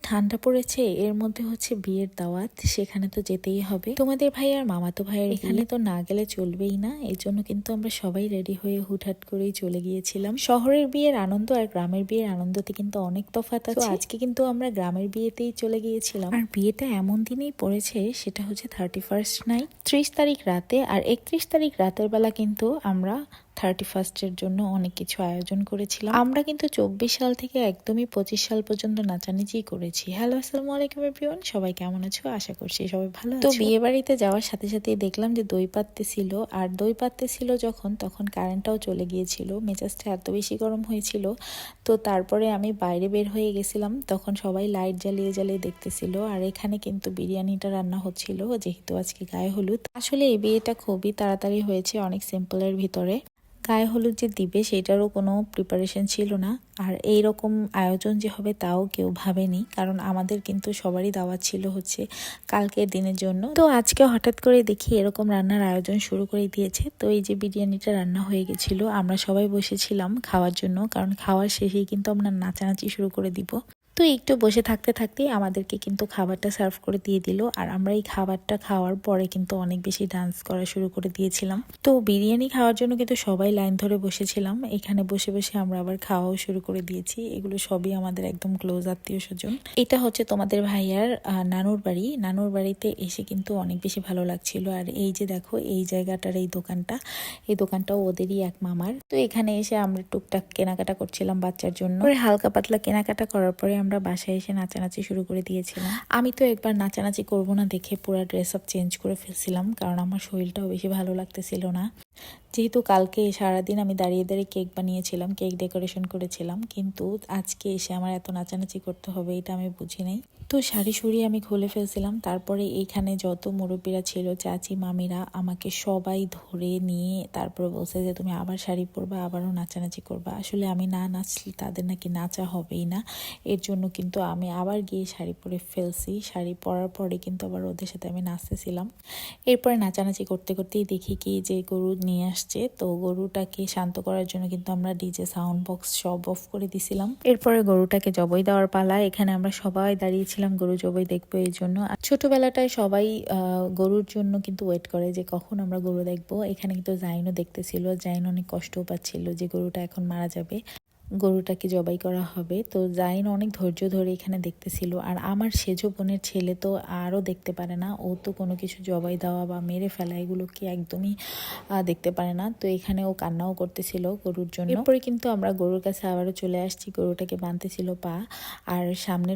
ঠান্ডা পড়েছে, এর মধ্যে হচ্ছে বিয়ের দাওয়াত, সেখানে তো যেতেই হবে। তোমাদের ভাই আর মামাতো ভাইয়ের এখানে তো না গেলে চলবেই না, এই জন্য কিন্তু আমরা সবাই রেডি হয়ে হুটহাট করেই চলে গিয়েছিলাম। শহরের বিয়ের আনন্দ আর গ্রামের বিয়ের আনন্দতে কিন্তু অনেক তফাৎ আছে। আজকে কিন্তু আমরা গ্রামের বিয়েতেই চলে গিয়েছিলাম, আর বিয়েটা এমন দিনেই পড়েছে, সেটা হচ্ছে 31st নাইট, 30 তারিখ রাতে, আর 31 তারিখ রাতের বেলা কিন্তু আমরা 31st-এর জন্য অনেক কিছু আয়োজন করেছিলাম। আমরা কিন্তু 24 সাল থেকে একদমই 25 সাল পর্যন্ত নাচানাচি করেছি। হ্যালো, আসসালামু আলাইকুম এভরিওয়ান, সবাই কেমন আছো? আশা করছি সবাই ভালো আছো। তো বিয়ে বাড়িতে যাওয়ার সাথে সাথেই দেখলাম যে দই পাততে ছিল, আর দই পাততে ছিল যখন, তখন কারেন্টটাও চলে গিয়েছিল। মেজাজটা এত বেশি গরম হয়েছিল, তো তারপরে আমি বাইরে বের হয়ে গেছিলাম, তখন সবাই লাইট জ্বালিয়ে জ্বালিয়ে দেখতেছিল। আর এখানে কিন্তু বিরিয়ানিটা রান্না হচ্ছিল, যেহেতু আজকে গায়ে হলুদ। আসলে এই বিয়েটা খুবই তাড়াতাড়ি হয়েছে, অনেক সিম্পলের ভিতরে। গায়ে হলুদ যে দিবে সেটারও কোনো প্রিপারেশন ছিল না, আর এই রকম আয়োজন যে হবে তাও কেউ ভাবেনি, কারণ আমাদের কিন্তু সবারই দাওয়াত ছিল হচ্ছে কালকের দিনের জন্য। তো আজকে হঠাৎ করে দেখি এরকম রান্নার আয়োজন শুরু করে দিয়েছে। তো এই যে বিরিয়ানিটা রান্না হয়ে গেছিল, আমরা সবাই বসেছিলাম খাওয়ার জন্য, কারণ খাওয়ার শেষেই কিন্তু আমরা নাচানাচি শুরু করে দিব। তো একটু বসে থাকতে থাকতেই আমাদেরকে কিন্তু খাবারটা সার্ভ করে দিয়ে দিল, আর আমরা এই খাবারটা খাওয়ার পরে কিন্তু অনেক বেশি ডান্স করা শুরু করে দিয়েছিলাম। তো বিরিয়ানি খাওয়ার জন্য কিন্তু সবাই লাইন ধরে বসেছিলাম, এখানে বসে বসে আমরা আবার খাওয়াও শুরু করে দিয়েছি। এগুলো সবই আমাদের একদম ক্লোজ আত্মীয় স্বজন। এটা হচ্ছে তোমাদের ভাইয়ার নানুর বাড়ি। নানুর বাড়িতে এসে কিন্তু অনেক বেশি ভালো লাগছিল। আর এই যে দেখো, এই জায়গাটার এই দোকানটাও ওদেরই এক মামার। তো এখানে এসে আমরা টুকটাক কেনাকাটা করছিলাম বাচ্চার জন্য। হালকা পাতলা কেনাকাটা করার পরে আমরা বাসায় এসে নাচানাচি শুরু করে দিয়েছিলাম। আমি তো একবার নাচানাচি করব না দেখে পুরো ড্রেস আপ চেঞ্জ করে ফেলছিলাম, কারণ আমার শরীরটাও বেশি ভালো লাগতেছিল না। যেহেতু কালকে সারাদিন আমি দাঁড়িয়ে দাঁড়িয়ে কেক বানিয়েছিলাম, কেক ডেকোরেশন করেছিলাম, কিন্তু আজকে এসে আমার এত নাচানাচি করতে হবে এটা আমি বুঝি নাই। তো শাড়ি শুড়ি আমি খুলে ফেলছিলাম। তারপরে এইখানে যত মুরব্বীরা ছিল, চাচি মামিরা, আমাকে সবাই ধরে নিয়ে তারপরে বলছে যে তুমি আবার শাড়ি পরবা, আবারও নাচানাচি করবা। আসলে আমি না নাচলে তাদের নাকি নাচা হবেই না, এর জন্য কিন্তু আমি আবার গিয়ে শাড়ি পরে ফেলছি। শাড়ি পরার পরে কিন্তু আবার ওদের সাথে আমি নাচতেছিলাম। এরপরে নাচানাচি করতে করতেই দেখি কি যে গরু নিয়ে আসছে। তো গরুটাকে শান্ত করার জন্য কিন্তু আমরা ডিজে সাউন্ড বক্স সব অফ করে দিছিলাম। এরপরে গরুটাকে জবাই দেওয়ার পালা। এখানে আমরা সবাই দাঁড়িয়েছিলাম গরু জবাই দেখবো এই জন্য। আর ছোটবেলাটায় সবাই গরুর জন্য কিন্তু ওয়েট করে যে কখন আমরা গরু দেখবো। এখানে কিন্তু জাইনও দেখতেছিল, জাইন অনেক কষ্টও পাচ্ছিল যে গরুটা এখন মারা যাবে, গরুটাকে জবাই করা হবে। তো জাইন অনেক ধৈর্য ধরে এখানে দেখতেছিল। আর আমার সেজো বোনের ছেলে তো আরও দেখতে পারে না, ও তো কোনো কিছু জবাই দেওয়া বা মেরে ফেলা এগুলোকে একদমই দেখতে পারে না। তো এখানে ও কান্নাও করতেছিল গরুর জন্য। এরপরে কিন্তু আমরা গরুর কাছে আবারও চলে আসছি, গরুটাকে বাঁধতেছিল পা, আর সামনের